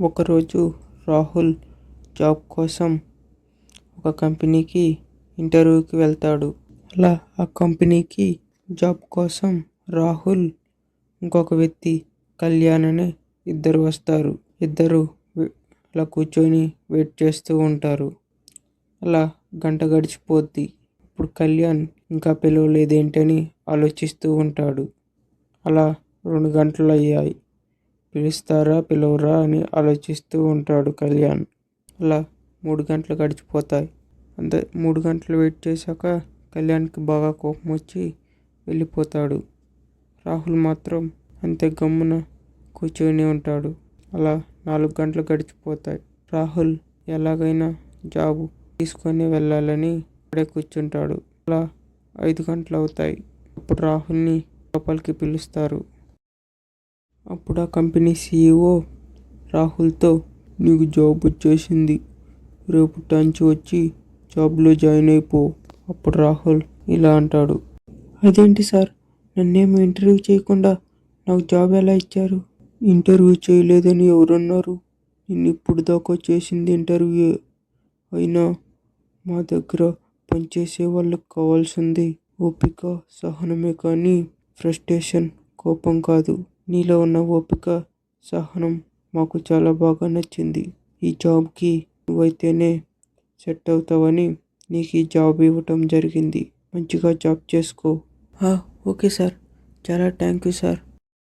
ఒకరోజు రాహుల్ జాబ్ కోసం ఒక కంపెనీకి ఇంటర్వ్యూకి వెళ్తాడు. అలా ఆ కంపెనీకి జాబ్ కోసం రాహుల్, ఇంకొక వ్యక్తి కళ్యాణ్ అనే ఇద్దరు వస్తారు. ఇద్దరు అలా కూర్చొని వెయిట్ చేస్తూ ఉంటారు. అలా గంట గడిచిపోద్ది. ఇప్పుడు కళ్యాణ్ ఇంకా పిలవలేదేంటని ఆలోచిస్తూ ఉంటాడు. అలా 2 గంటలు అయ్యాయి. పిలుస్తారా పిలవరా అని ఆలోచిస్తూ ఉంటాడు కళ్యాణ్. అలా 3 గంటలు గడిచిపోతాయి. అంతే 3 గంటలు వెయిట్ చేశాక కళ్యాణ్కి బాగా కోపం వచ్చి వెళ్ళిపోతాడు. రాహుల్ మాత్రం అంతే గమ్మున కూర్చొని ఉంటాడు. అలా 4 గంటలు గడిచిపోతాయి. రాహుల్ ఎలాగైనా జాబు తీసుకొని వెళ్ళాలని అక్కడే కూర్చుంటాడు. అలా 5 గంటలు అవుతాయి. అప్పుడు రాహుల్ని లోపలికి పిలుస్తారు. అప్పుడు ఆ కంపెనీ CEO రాహుల్తో, నీకు జాబ్ వచ్చేసింది, రేపటి వచ్చి జాబ్లో జాయిన్ అయిపో. అప్పుడు రాహుల్ ఇలా అంటాడు, అదేంటి సార్, నన్నేమో ఇంటర్వ్యూ చేయకుండా నాకు జాబ్ ఎలా ఇచ్చారు? ఇంటర్వ్యూ చేయలేదని ఎవరన్నారు? నేను ఇప్పుడు దాకా చేసింది ఇంటర్వ్యూ. అయినా మా దగ్గర పనిచేసే వాళ్ళకి కావాల్సింది ఓపిక, సహనమే కానీ ఫ్రస్ట్రేషన్, కోపం కాదు. నీలో ఉన్న ఓపిక, సహనం మాకు చాలా బాగా నచ్చింది. ఈ జాబ్కి నువ్వైతేనే సెట్ అవుతావని నీకు ఈ జాబ్ ఇవ్వటం జరిగింది. మంచిగా జాబ్ చేసుకో. ఓకే సార్, చాలా థ్యాంక్ యూ సార్.